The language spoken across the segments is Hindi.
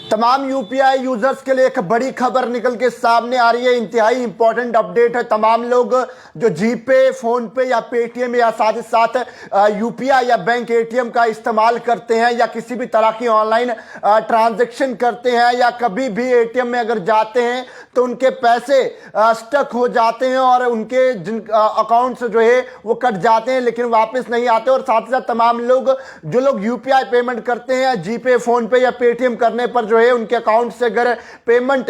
तमाम यूपीआई यूजर्स के लिए एक बड़ी खबर निकल के सामने आ रही है। इंतहाई इंपॉर्टेंट अपडेट है। तमाम लोग जो जीपे, फोन पे या पेटीएम या साथ ही साथ यूपीआई या बैंक एटीएम का इस्तेमाल करते हैं या किसी भी तरह की ऑनलाइन ट्रांजैक्शन करते हैं या कभी भी एटीएम में अगर जाते हैं तो उनके पैसे स्टक हो जाते हैं और उनके जिन अकाउंट से जो है वो कट जाते हैं लेकिन वापस नहीं आते। और साथ ही साथ तमाम लोग जो लोग यूपीआई पेमेंट करते हैं जीपे, फोन पे या पेटीएम करने पर जो है उनके अकाउंट से अगर पेमेंट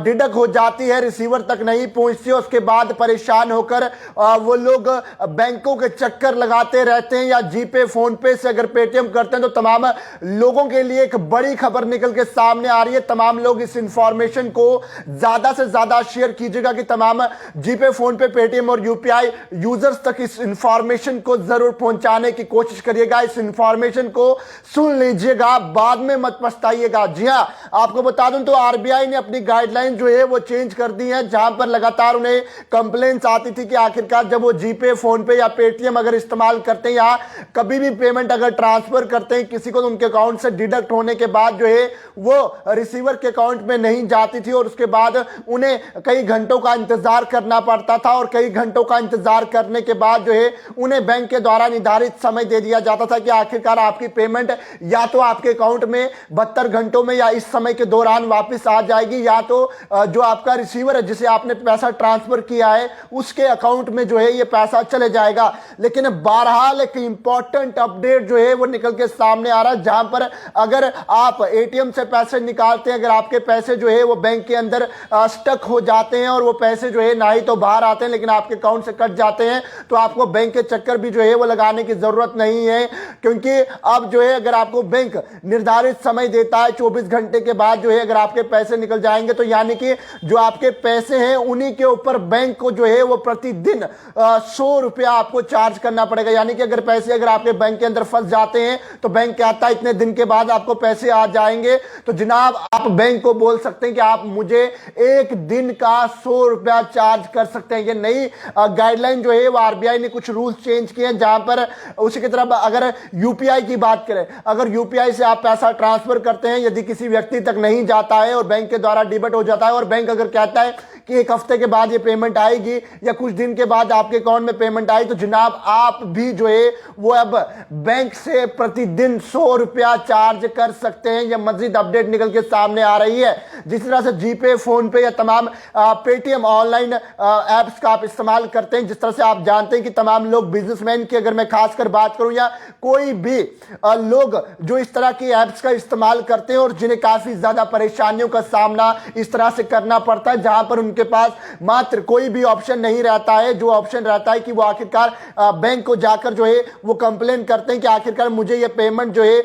डिडक्ट हो जाती है, रिसीवर तक नहीं पहुंचती, उसके बाद परेशान होकर वो लोग बैंकों के चक्कर लगाते रहते हैं या जीपे, फोन पे से अगर पेटीएम करते हैं तो तमाम लोगों के लिए एक बड़ी खबर निकल के सामने आ रही है। तमाम लोग इस इंफॉर्मेशन को ज्यादा से ज्यादा शेयर कीजिएगा कि तमाम जीपे, फोन पे, पेटीएम और यूपीआई यूजर्स तक इस इंफॉर्मेशन को जरूर पहुंचाने की कोशिश करिएगा। इस इंफॉर्मेशन को सुन लीजिएगा, बाद में मत पछताइएगा। जी हां, आपको बता दूं तो आरबीआई ने अपनी गाइडलाइन जो है वो चेंज कर दी है, जहां पर लगातार उन्हें कंप्लेंट्स आती थी कि आखिरकार जब वो जीपे, फोन पे या पेटीएम अगर इस्तेमाल करते हैं या कभी भी पेमेंट अगर ट्रांसफर करते हैं किसी को तो उनके अकाउंट से डिडक्ट होने के बाद जो है वो रिसीवर के अकाउंट में नहीं जाती थी और उसके बाद उन्हें कई घंटों का इंतजार करना पड़ता था और कई घंटों का इंतजार करने के बाद जो है उन्हें बैंक के द्वारा निर्धारित समय दे दिया जाता था कि आखिरकार आपकी पेमेंट या तो आपके अकाउंट में 72 घंटों में या इस समय के दौरान वापस आ जाएगी या तो जो आपका रिसीवर है जिसे आपने पैसा ट्रांसफर किया है उसके अकाउंट में जो है ये पैसा चले जाएगा। लेकिन बहरहाल एक इंपॉर्टेंट अपडेट जो है वो निकल के सामने आ रहा है, जहां पर अगर आप एटीएम से पैसे निकालते हैं, अगर आपके पैसे जो है वो बैंक के अंदर स्टक हो जाते हैं और वो पैसे जो है ना ही तो बाहर आते हैं लेकिन आपके अकाउंट से कट जाते हैं, तो आपको बैंक के चक्कर भी जो है वो लगाने की जरूरत नहीं है, क्योंकि अब जो है अगर आपको बैंक निर्धारित समय देता है 24 घंटे के बाद जो है अगर आपके पैसे निकल जाएंगे तो यानी कि जो आपके पैसे हैं उन्हीं के ऊपर बैंक को जो है वो प्रतिदिन 100 रुपया आपको चार्ज करना पड़ेगा। यानी कि अगर पैसे अगर आपके बैंक के अंदर फंस जाते हैं तो बैंक कहता है इतने दिन के बाद आपको पैसे आ जाएंगे, तो जनाब आप बैंक को बोल सकते हैं कि आप मुझे एक दिन का 100 रुपया चार्ज कर सकते हैं। ये नई गाइडलाइन जो है वो आरबीआई ने कुछ रूल्स चेंज किए हैं, जहां पर उसी की तरफ अगर यूपीआई की बात करें, अगर यूपीआई से आप पैसा ट्रांसफर करते हैं यदि किसी व्यक्ति तक नहीं जाता है और बैंक के द्वारा डिबट हो जाता है और बैंक अगर कहता है कि एक हफ्ते के बाद ये पेमेंट आएगी या कुछ दिन के बाद आपके अकाउंट में पेमेंट आई, तो जनाब आप भी जो है वो अब बैंक से प्रतिदिन 100 रुपया चार्ज कर सकते हैं। यह मजीद अपडेट निकल के सामने आ रही है। जिस तरह से जीपे, फोन पे या तमाम पेटीएम ऑनलाइन एप्स का आप इस्तेमाल करते हैं, जिस तरह से आप जानते हैं कि तमाम लोग बिजनेसमैन की अगर मैं खासकर बात करूं या कोई भी लोग जो इस तरह की एप्स का इस्तेमाल करते हैं और जिन्हें काफी ज्यादा परेशानियों का सामना इस तरह से करना पड़ता है, जहां पर उनके पास मात्र कोई भी ऑप्शन नहीं रहता है। जो ऑप्शन रहता है कि वो आखिरकार बैंक को जाकर जो है वो कंप्लेन करते हैं कि आखिरकार मुझे ये पेमेंट जो है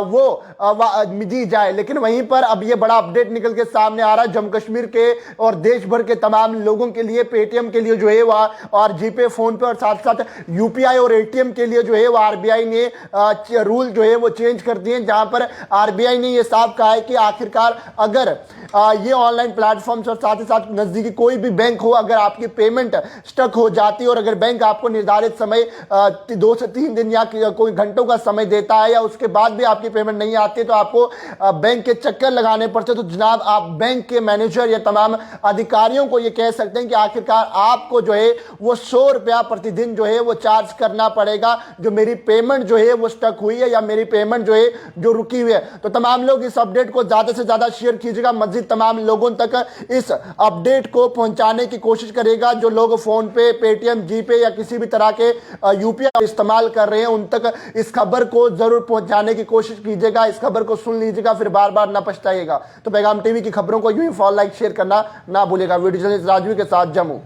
वो दी जाए। लेकिन वहीं पर अब ये बड़ा अपडेट निकल के सामने आ रहा है, जम्मू कश्मीर के और देश भर के तमाम लोगों के लिए पेटीएम के लिए जो है वह और जीपे, फोन पे और साथ साथ यूपीआई और एटीएम के लिए जो है वो आरबीआई ने रूल जो है वो चेंज कर दिए, जहां पर आरबीआई ने ये साफ कहा है कि आखिरकार अगर ये ऑनलाइन प्लेटफॉर्म्स और साथ ही साथ नजदीकी कोई भी बैंक हो, अगर आपकी पेमेंट स्टक हो जाती है और अगर बैंक आपको निर्धारित समय 2 से 3 दिन या कोई घंटों का समय देता है या उसके बाद भी आपकी पेमेंट नहीं आती है तो आपको बैंक के चक्कर लगाने पड़ते, तो जनाब आप बैंक के मैनेजर या तमाम अधिकारियों को ये कह सकते हैं कि आखिरकार आपको जो है वो 100 रुपया प्रतिदिन जो है वो चार्ज करना पड़ेगा, जो मेरी पेमेंट जो है वो स्टक हुई है या मेरी पेमेंट जो है जो रुकी हुई है। तो तमाम लोग इस अपडेट को ज्यादा से ज्यादा शेयर कीजिएगा, मजीद तमाम लोगों तक इस अपडेट को पहुंचाने की कोशिश करेगा। जो लोग फोन पे, पेटीएम, जीपे या किसी भी तरह के यूपीआई इस्तेमाल कर रहे हैं उन तक इस खबर को जरूर पहुंचाने की कोशिश कीजिएगा। इस खबर को सुन लीजिएगा, फिर बार बार ना पछताइएगा। तो पैगाम टीवी की खबरों को यूं ही फॉलो, लाइक, शेयर करना ना भूलिएगा। वीडियो जर्नलिस्ट राजवी के साथ जम्मू।